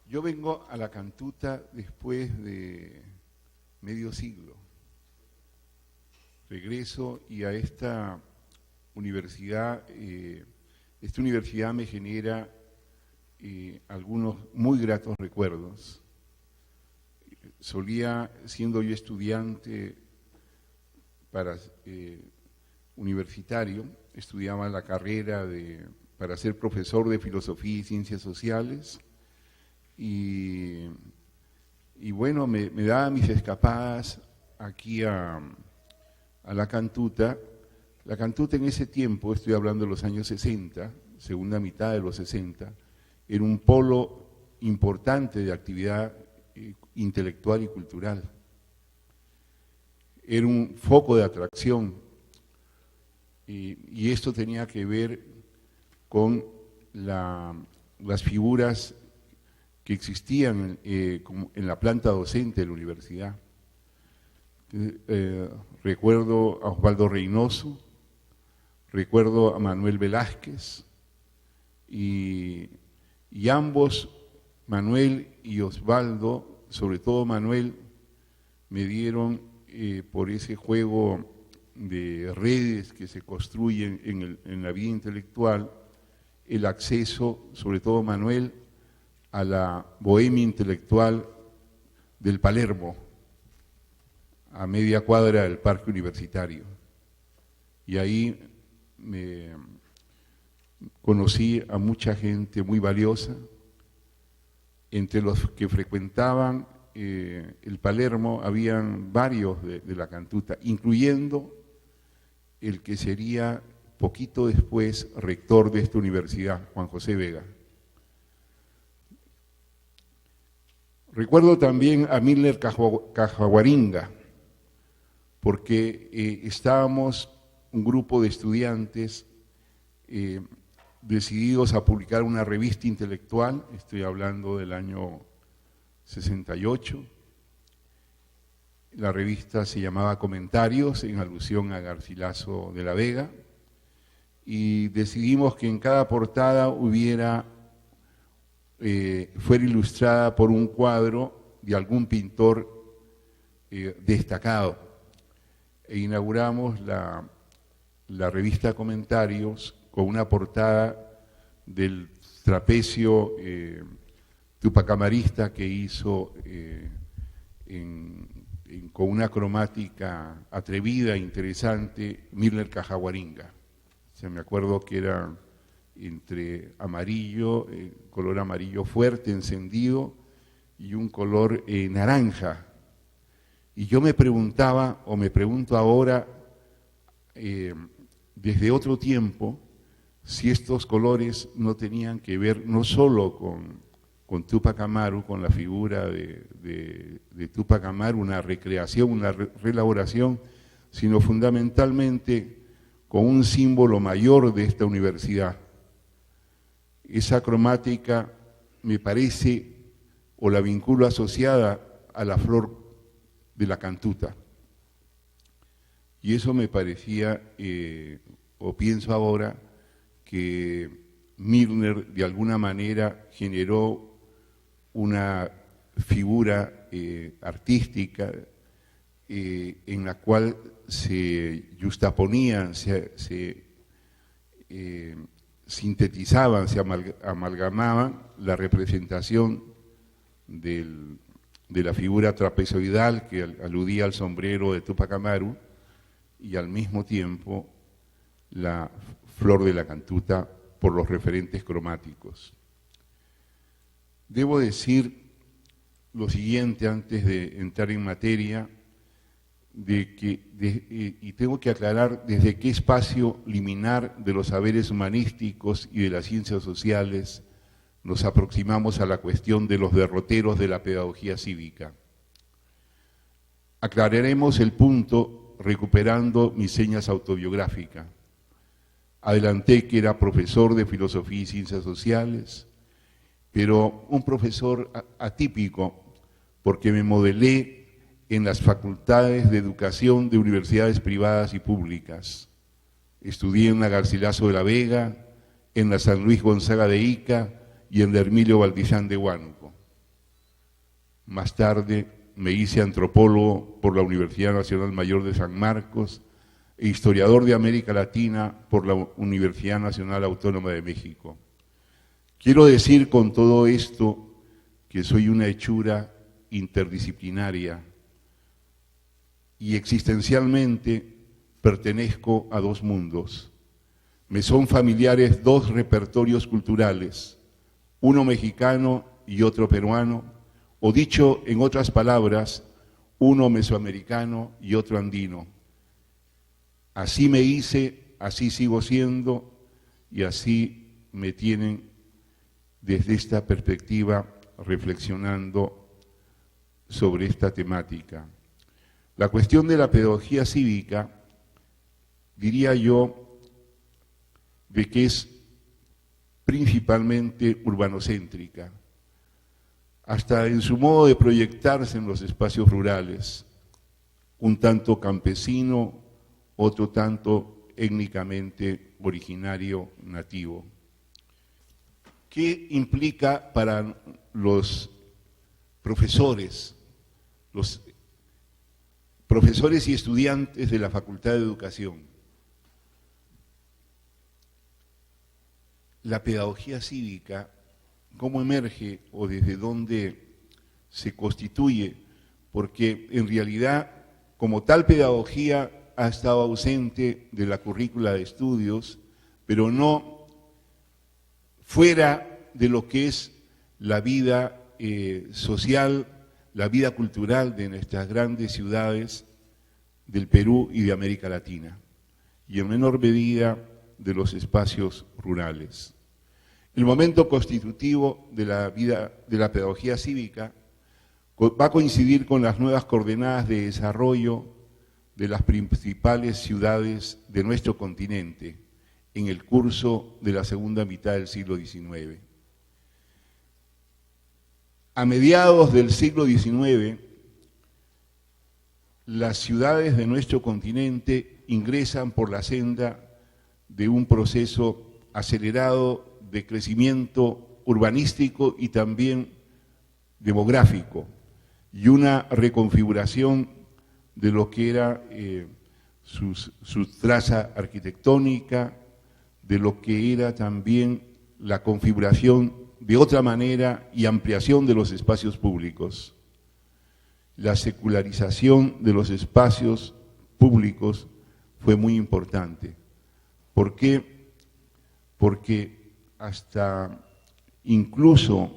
Yo vengo a la Cantuta después de medio siglo. Regreso y a esta universidad me genera algunos muy gratos recuerdos. Solía, siendo yo estudiante universitario, estudiaba la carrera para ser profesor de filosofía y ciencias sociales y bueno, me daba mis escapadas aquí a la Cantuta. La Cantuta en ese tiempo, estoy hablando de los años 60, segunda mitad de los 60, era un polo importante de actividad intelectual y cultural. Era un foco de atracción y esto tenía que ver con las figuras que existían en la planta docente de la universidad. Recuerdo a Osvaldo Reynoso, recuerdo a Manuel Velázquez y ambos, Manuel y Osvaldo, sobre todo Manuel, me dieron por ese juego de redes que se construyen en la vida intelectual, el acceso, sobre todo Manuel, a la bohemia intelectual del Palermo, a media cuadra del Parque Universitario. Y ahí me conocí a mucha gente muy valiosa. Entre los que frecuentaban el Palermo habían varios de la Cantuta, incluyendo el que sería poquito después rector de esta universidad, Juan José Vega. Recuerdo también a Milner Cajaguaringa, porque estábamos un grupo de estudiantes decididos a publicar una revista intelectual, estoy hablando del año 68. La revista se llamaba Comentarios, en alusión a Garcilaso de la Vega, y decidimos que en cada portada fuera ilustrada por un cuadro de algún pintor destacado. E inauguramos la revista Comentarios con una portada del trapecio tupacamarista que hizo con una cromática atrevida, interesante, Milner Cajaguaringa. O sea, me acuerdo que era entre amarillo, color amarillo fuerte, encendido, y un color naranja. Y yo me preguntaba, o me pregunto ahora, desde otro tiempo, si estos colores no tenían que ver no solo con Túpac Amaru, con la figura de Túpac Amaru, una recreación, una reelaboración, sino fundamentalmente con un símbolo mayor de esta universidad. Esa cromática me parece, o la vinculo asociada a la flor de la Cantuta. Y eso me parecía, o pienso ahora, que Milner de alguna manera generó una figura artística en la cual se justaponían, se sintetizaban, se amalgamaban la representación de la figura trapezoidal que aludía al sombrero de Túpac Amaru y al mismo tiempo la flor de la Cantuta por los referentes cromáticos. Debo decir lo siguiente antes de entrar en materia, y tengo que aclarar desde qué espacio liminar de los saberes humanísticos y de las ciencias sociales nos aproximamos a la cuestión de los derroteros de la pedagogía cívica. Aclararemos el punto recuperando mis señas autobiográficas. Adelanté que era profesor de filosofía y ciencias sociales, pero un profesor atípico, porque me modelé en las facultades de educación de universidades privadas y públicas. Estudié en la Garcilaso de la Vega, en la San Luis Gonzaga de Ica y en la Hermilio Valdizán de Huánuco. Más tarde me hice antropólogo por la Universidad Nacional Mayor de San Marcos e historiador de América Latina por la Universidad Nacional Autónoma de México. Quiero decir con todo esto que soy una hechura interdisciplinaria y existencialmente pertenezco a dos mundos. Me son familiares dos repertorios culturales, uno mexicano y otro peruano, o dicho en otras palabras, uno mesoamericano y otro andino. Así me hice, así sigo siendo y así me tienen desde esta perspectiva reflexionando sobre esta temática. La cuestión de la pedagogía cívica, diría yo, de que es principalmente urbanocéntrica, hasta en su modo de proyectarse en los espacios rurales, un tanto campesino, otro tanto étnicamente originario, nativo. ¿Qué implica para los profesores y estudiantes de la Facultad de Educación? La pedagogía cívica, ¿cómo emerge o desde dónde se constituye? Porque en realidad, como tal pedagogía ha estado ausente de la currícula de estudios, pero no fuera de lo que es la vida social, la vida cultural de nuestras grandes ciudades del Perú y de América Latina, y en menor medida de los espacios rurales. El momento constitutivo de la vida de la pedagogía cívica va a coincidir con las nuevas coordenadas de desarrollo de las principales ciudades de nuestro continente en el curso de la segunda mitad del siglo XIX. A mediados del siglo XIX, las ciudades de nuestro continente ingresan por la senda de un proceso acelerado de crecimiento urbanístico y también demográfico, y una reconfiguración de lo que era su traza arquitectónica, de lo que era también la configuración de otra manera y ampliación de los espacios públicos. La secularización de los espacios públicos fue muy importante. ¿Por qué? Porque hasta incluso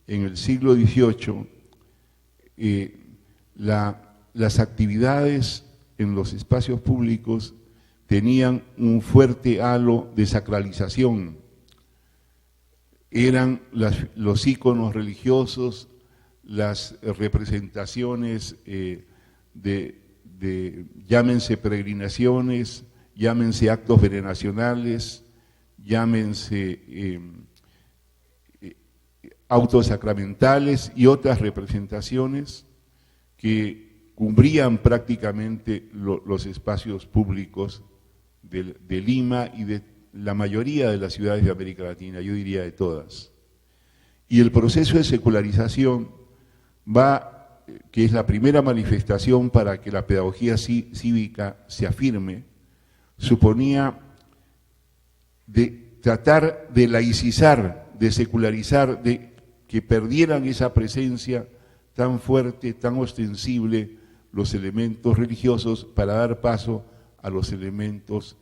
en el siglo XVIII las actividades en los espacios públicos tenían un fuerte halo de sacralización. Eran los íconos religiosos, las representaciones llámense peregrinaciones, llámense actos veneracionales, llámense autos sacramentales y otras representaciones que cubrían prácticamente los espacios públicos de Lima y de la mayoría de las ciudades de América Latina, yo diría de todas. Y el proceso de secularización que es la primera manifestación para que la pedagogía cívica se afirme, suponía de tratar de laicizar, de secularizar, de que perdieran esa presencia tan fuerte, tan ostensible, los elementos religiosos para dar paso a los elementos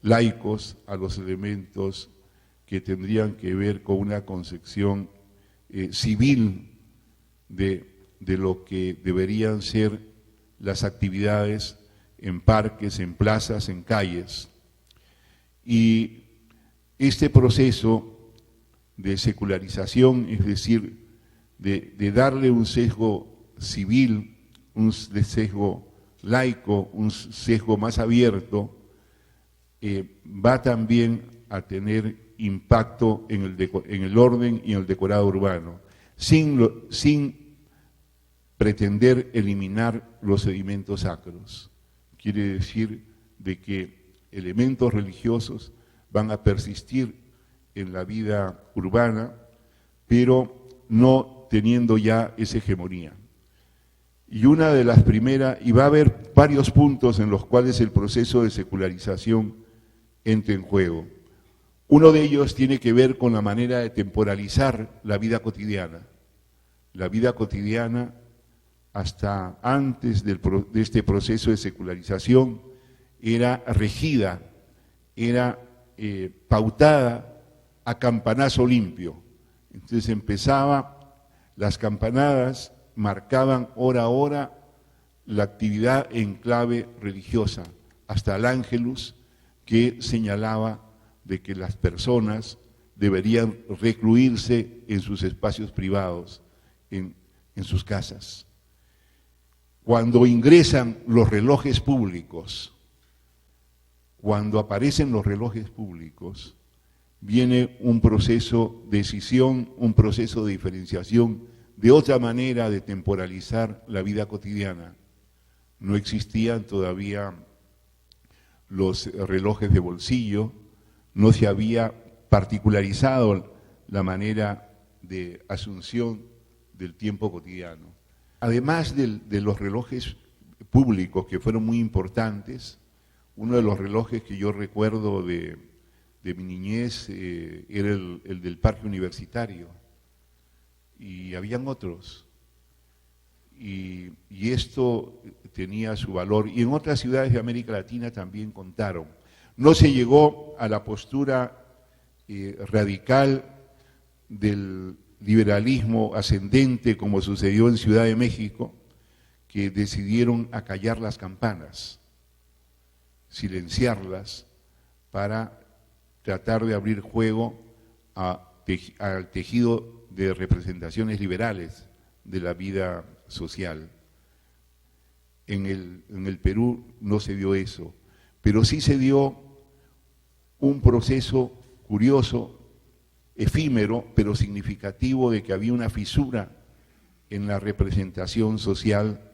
laicos, a los elementos que tendrían que ver con una concepción civil de lo que deberían ser las actividades en parques, en plazas, en calles. Y este proceso de secularización, es decir, de darle un sesgo civil, un sesgo laico, un sesgo más abierto, va también a tener impacto en el orden y en el decorado urbano, sin pretender eliminar los sedimentos sacros. Quiere decir de que elementos religiosos van a persistir en la vida urbana, pero no teniendo ya esa hegemonía. Y una de las primeras, y va a haber varios puntos en los cuales el proceso de secularización entra en juego. Uno de ellos tiene que ver con la manera de temporalizar la vida cotidiana. La vida cotidiana, hasta antes de este proceso de secularización, era regida, era pautada a campanazo limpio. Entonces las campanadas marcaban hora a hora la actividad en clave religiosa, hasta el Ángelus, que señalaba de que las personas deberían recluirse en sus espacios privados, en sus casas. Cuando ingresan los relojes públicos, cuando aparecen los relojes públicos, viene un proceso de escisión, un proceso de diferenciación, de otra manera de temporalizar la vida cotidiana. No existían todavía los relojes de bolsillo, no se había particularizado la manera de asunción del tiempo cotidiano. Además de los relojes públicos, que fueron muy importantes, uno de los relojes que yo recuerdo de mi niñez era el del Parque Universitario, y habían otros. Y esto tenía su valor, y en otras ciudades de América Latina también contaron. No se llegó a la postura radical del liberalismo ascendente, como sucedió en Ciudad de México, que decidieron acallar las campanas, silenciarlas, para tratar de abrir juego al tejido de representaciones liberales de la vida social. En el Perú no se dio eso, pero sí se dio un proceso curioso, efímero, pero significativo, de que había una fisura en la representación social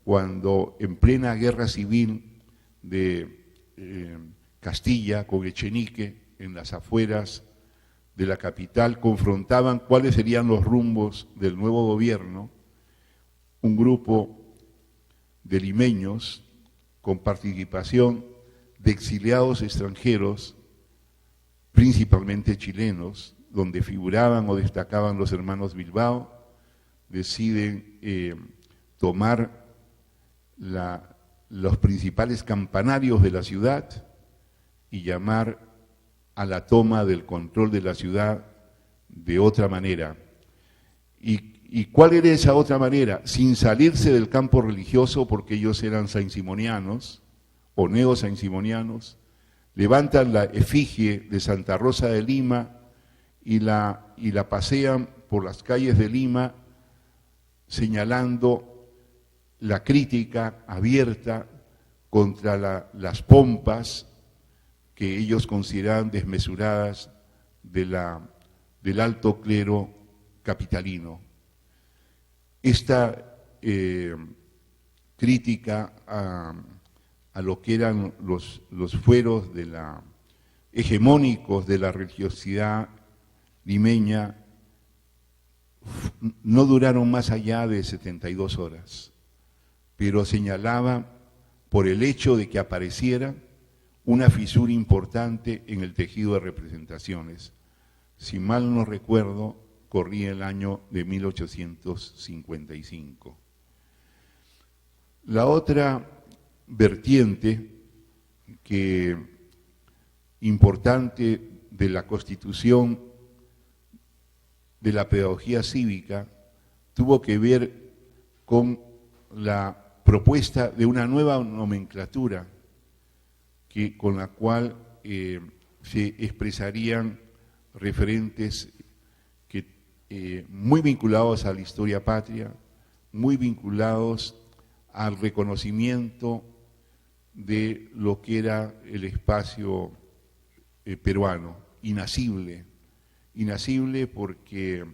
cuando, en plena guerra civil de Castilla con Echenique, en las afueras de la capital, confrontaban cuáles serían los rumbos del nuevo gobierno. Un grupo de limeños con participación de exiliados extranjeros, principalmente chilenos, donde figuraban o destacaban los hermanos Bilbao, deciden tomar los principales campanarios de la ciudad y llamar a la toma del control de la ciudad de otra manera. ¿Y cuál era esa otra manera? Sin salirse del campo religioso, porque ellos eran sainsimonianos o neo-sainsimonianos, levantan la efigie de Santa Rosa de Lima y la pasean por las calles de Lima, señalando la crítica abierta contra las pompas que ellos consideraban desmesuradas del alto clero capitalino. Esta crítica a lo que eran los fueros hegemónicos de la religiosidad limeña no duraron más allá de 72 horas, pero señalaba por el hecho de que apareciera una fisura importante en el tejido de representaciones. Si mal no recuerdo, corría el año de 1855. La otra vertiente importante de la Constitución de la pedagogía cívica tuvo que ver con la propuesta de una nueva nomenclatura con la cual se expresarían referentes muy vinculados a la historia patria, muy vinculados al reconocimiento de lo que era el espacio peruano, inasible porque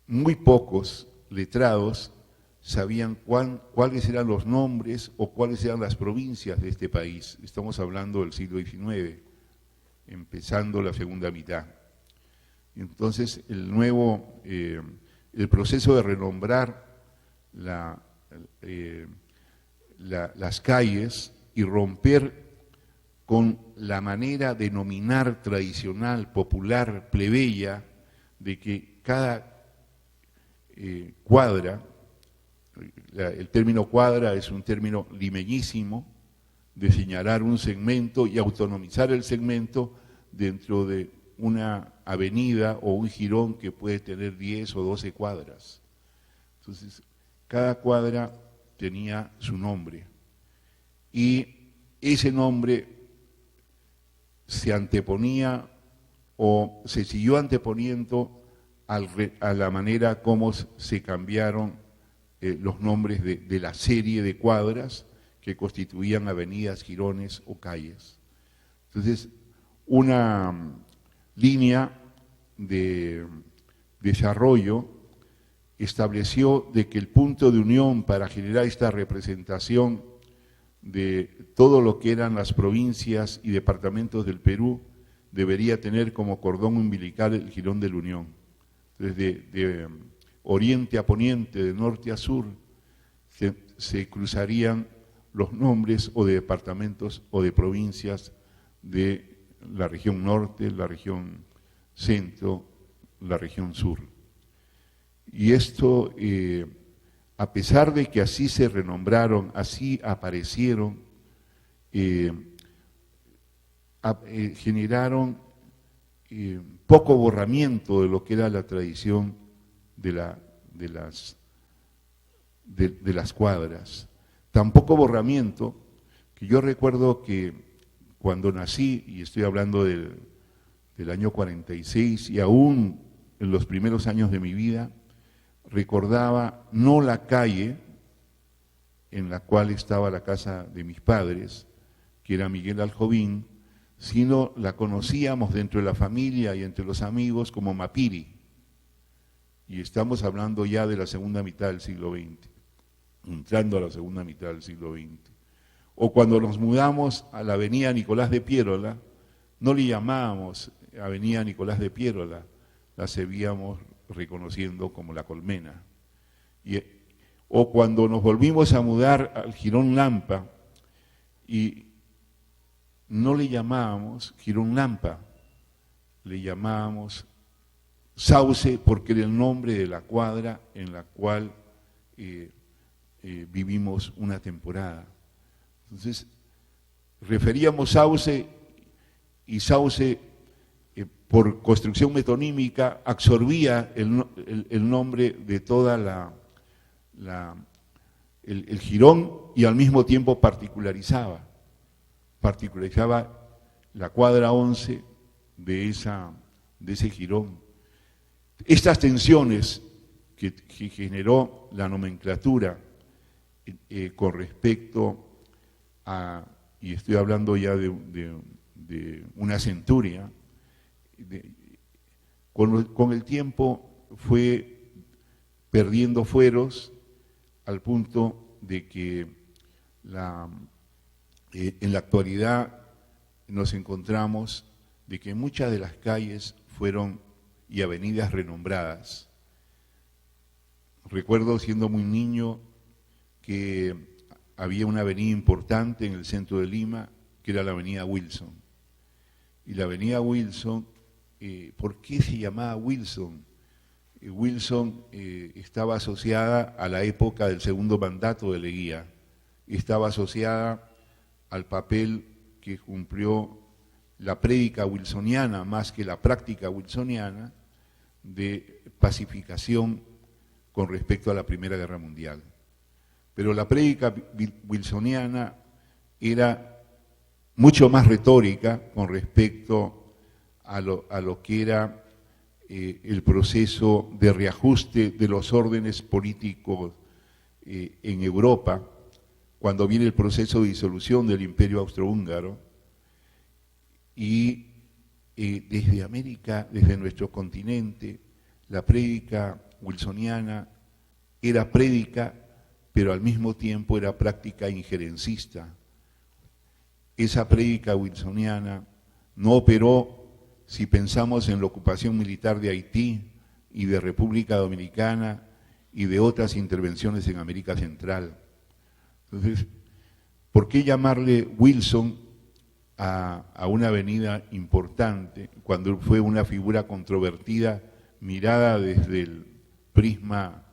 muy pocos letrados sabían cuáles eran los nombres o cuáles eran las provincias de este país. Estamos hablando del siglo XIX, empezando la segunda mitad. Entonces, el proceso de renombrar las calles y romper con la manera de nominar tradicional, popular, plebeya, de que cada cuadra, el término cuadra es un término limeñísimo, de señalar un segmento y autonomizar el segmento dentro de una avenida o un jirón que puede tener 10 o 12 cuadras. Entonces, cada cuadra tenía su nombre y ese nombre se anteponía o se siguió anteponiendo a la manera como se cambiaron los nombres de la serie de cuadras que constituían avenidas, jirones o calles. Entonces, una línea de desarrollo estableció de que el punto de unión para generar esta representación de todo lo que eran las provincias y departamentos del Perú debería tener como cordón umbilical el Jirón de la Unión. Entonces, de oriente a poniente, de norte a sur, se cruzarían los nombres o de departamentos o de provincias de la región norte, la región centro, la región sur. Y esto, a pesar de que así se renombraron, así aparecieron, generaron poco borramiento de lo que era la tradición de las cuadras. Tampoco borramiento, que yo recuerdo que cuando nací, y estoy hablando del año 46, y aún en los primeros años de mi vida, recordaba no la calle en la cual estaba la casa de mis padres, que era Miguel Aljovín, sino la conocíamos dentro de la familia y entre los amigos como Mapiri. Y estamos hablando ya de la segunda mitad del siglo XX, entrando a la segunda mitad del siglo XX. O cuando nos mudamos a la avenida Nicolás de Piérola, no le llamábamos avenida Nicolás de Piérola, la seguíamos reconociendo como La Colmena. O cuando nos volvimos a mudar al Jirón Lampa, y no le llamábamos Jirón Lampa, le llamábamos Sauce, porque era el nombre de la cuadra en la cual vivimos una temporada. Entonces, referíamos Sauce, y Sauce, por construcción metonímica, absorbía el nombre de toda el jirón y al mismo tiempo particularizaba la cuadra 11 de ese jirón. Estas tensiones que generó la nomenclatura con respecto a, y estoy hablando ya de una centuria, con el tiempo fue perdiendo fueros al punto de que en la actualidad nos encontramos de que muchas de las calles fueron y avenidas renombradas. Recuerdo siendo muy niño que había una avenida importante en el centro de Lima, que era la avenida Wilson. Y la avenida Wilson, ¿por qué se llamaba Wilson? Wilson estaba asociada a la época del segundo mandato de Leguía, estaba asociada al papel que cumplió la prédica wilsoniana, más que la práctica wilsoniana, de pacificación con respecto a la Primera Guerra Mundial. Pero la prédica wilsoniana era mucho más retórica con respecto a lo que era el proceso de reajuste de los órdenes políticos en Europa, cuando viene el proceso de disolución del Imperio Austrohúngaro, y desde América, desde nuestro continente, la prédica wilsoniana era prédica, pero al mismo tiempo era práctica injerencista. Esa prédica wilsoniana no operó si pensamos en la ocupación militar de Haití y de República Dominicana y de otras intervenciones en América Central. Entonces, ¿por qué llamarle Wilson a una avenida importante cuando fue una figura controvertida mirada desde el prisma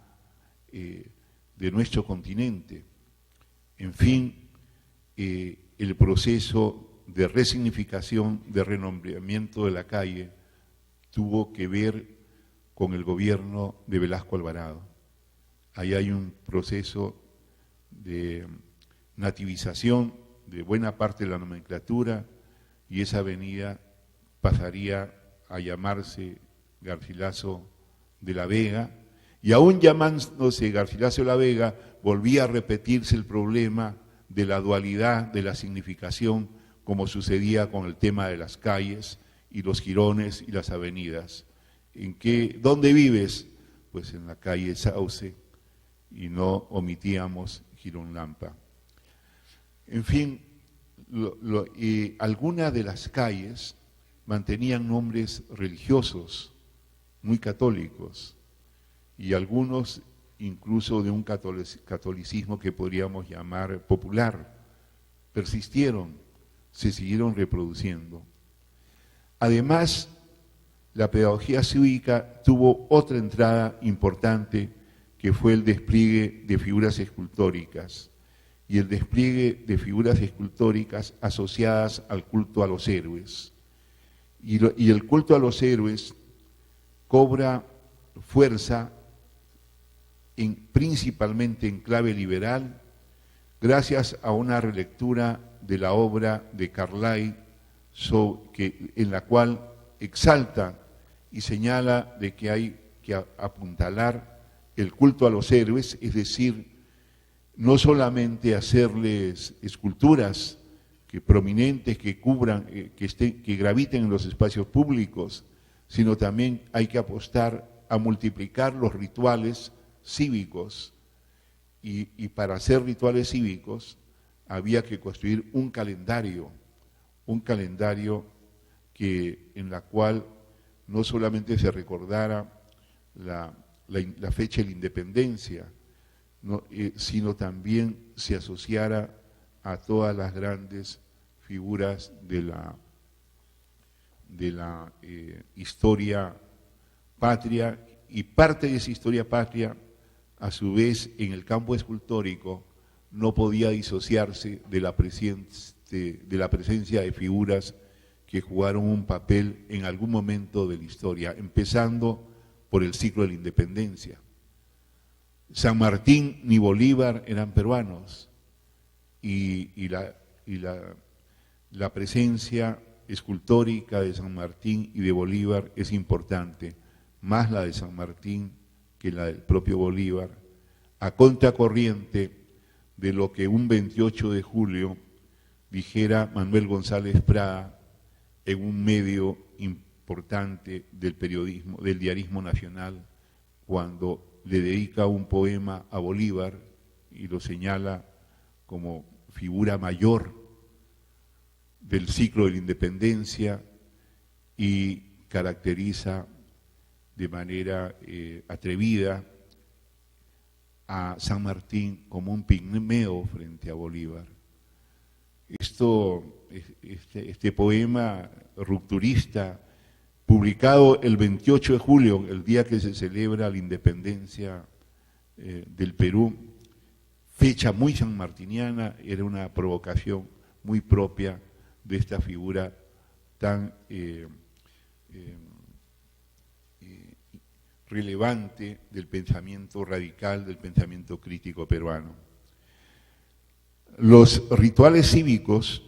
de nuestro continente? En fin, el proceso de resignificación, de renombramiento de la calle, tuvo que ver con el gobierno de Velasco Alvarado. Ahí hay un proceso de nativización de buena parte de la nomenclatura y esa avenida pasaría a llamarse Garcilaso de la Vega, y aún llamándose Garcilaso de la Vega, volvía a repetirse el problema de la dualidad de la significación, como sucedía con el tema de las calles y los jirones y las avenidas. ¿Dónde vives? Pues en la calle Sauce, y no omitíamos Jirón Lampa. En fin, algunas de las calles mantenían nombres religiosos, muy católicos, y algunos incluso de un catolicismo que podríamos llamar popular. Persistieron, se siguieron reproduciendo. Además, la pedagogía cívica tuvo otra entrada importante, que fue el despliegue de figuras escultóricas, y el despliegue de figuras escultóricas asociadas al culto a los héroes. Y el culto a los héroes cobra fuerza principalmente en clave liberal, gracias a una relectura de la obra de Carlyle, en la cual exalta y señala de que hay que apuntalar el culto a los héroes, es decir, no solamente hacerles esculturas prominentes que cubran, que graviten en los espacios públicos, sino también hay que apostar a multiplicar los rituales cívicos, y para hacer rituales cívicos había que construir un calendario en la cual no solamente se recordara la fecha de la independencia, sino también se asociara a todas las grandes figuras de la historia patria, y parte de esa historia patria, a su vez, en el campo escultórico, no podía disociarse de la presencia de figuras que jugaron un papel en algún momento de la historia, empezando por el ciclo de la independencia. San Martín ni Bolívar eran peruanos, y la presencia escultórica de San Martín y de Bolívar es importante, más la de San Martín que la del propio Bolívar, a contracorriente de lo que un 28 de julio dijera Manuel González Prada en un medio importante del periodismo, del diarismo nacional, cuando le dedica un poema a Bolívar y lo señala como figura mayor del ciclo de la independencia, y caracteriza de manera atrevida a San Martín como un pigmeo frente a Bolívar. Este poema rupturista, publicado el 28 de julio, el día que se celebra la independencia del Perú, fecha muy sanmartiniana, era una provocación muy propia de esta figura tan relevante del pensamiento radical, del pensamiento crítico peruano. Los rituales cívicos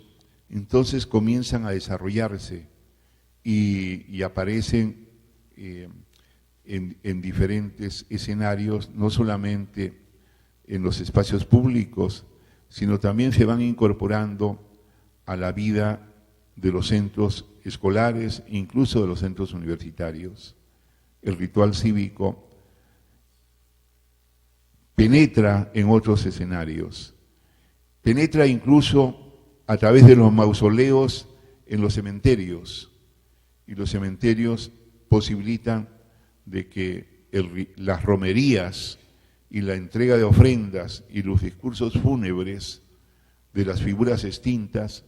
entonces comienzan a desarrollarse y aparecen en diferentes escenarios, no solamente en los espacios públicos, sino también se van incorporando a la vida de los centros escolares, incluso de los centros universitarios. El ritual cívico penetra en otros escenarios, penetra incluso a través de los mausoleos en los cementerios, y los cementerios posibilitan de que las romerías y la entrega de ofrendas y los discursos fúnebres de las figuras extintas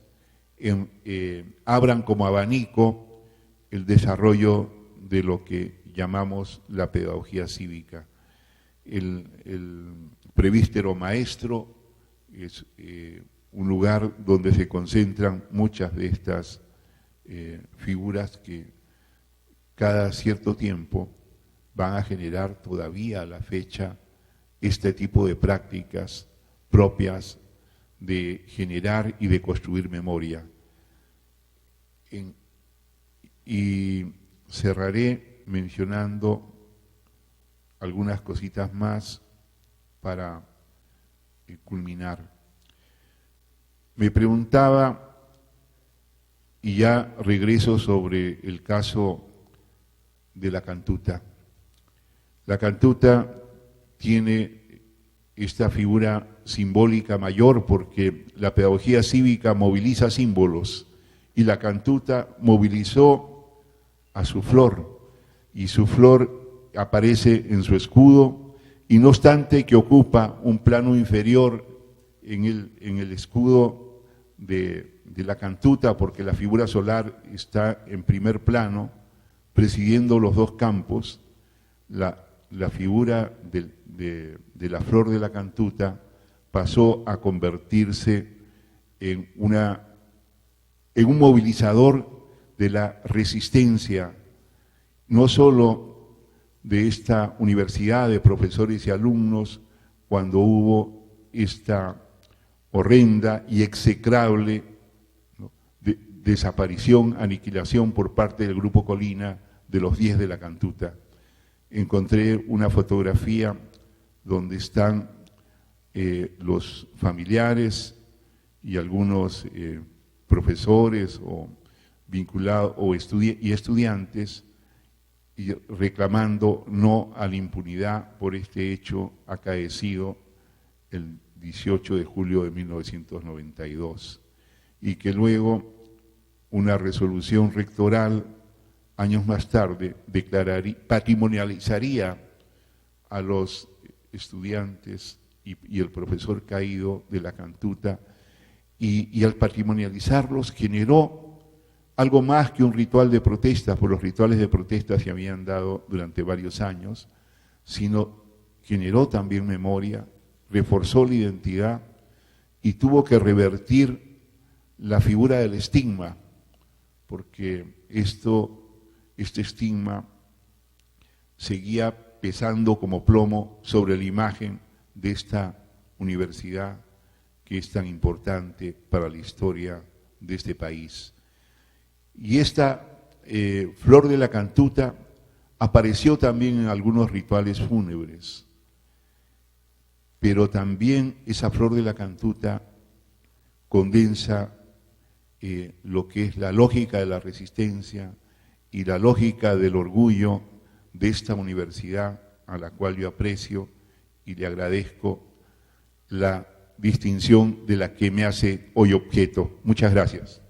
abran como abanico el desarrollo de lo que llamamos la pedagogía cívica. El presbítero maestro es un lugar donde se concentran muchas de estas figuras que cada cierto tiempo van a generar todavía a la fecha este tipo de prácticas propias de generar y de construir memoria. Y cerraré mencionando algunas cositas más para culminar. Me preguntaba, y ya regreso sobre el caso de la cantuta. La cantuta tiene esta figura simbólica mayor porque la pedagogía cívica moviliza símbolos y la cantuta movilizó a su flor y su flor aparece en su escudo y no obstante que ocupa un plano inferior en el escudo de la cantuta porque la figura solar está en primer plano presidiendo los dos campos, la figura de la flor de la cantuta pasó a convertirse en un movilizador de la resistencia, no solo de esta universidad de profesores y alumnos, cuando hubo esta horrenda y execrable desaparición, aniquilación por parte del Grupo Colina de los 10 de la cantuta. Encontré una fotografía donde están los familiares y algunos profesores o vinculados y estudiantes y reclamando no a la impunidad por este hecho acaecido el 18 de julio de 1992 y que luego una resolución rectoral años más tarde patrimonializaría a los estudiantes y el profesor caído de la cantuta y al patrimonializarlos generó algo más que un ritual de protesta, por los rituales de protesta se habían dado durante varios años, sino generó también memoria, reforzó la identidad y tuvo que revertir la figura del estigma, porque este estigma seguía pesando como plomo sobre la imagen de esta universidad que es tan importante para la historia de este país. Y esta flor de la cantuta apareció también en algunos rituales fúnebres, pero también esa flor de la cantuta condensa lo que es la lógica de la resistencia y la lógica del orgullo de esta universidad a la cual yo aprecio y le agradezco la distinción de la que me hace hoy objeto. Muchas gracias.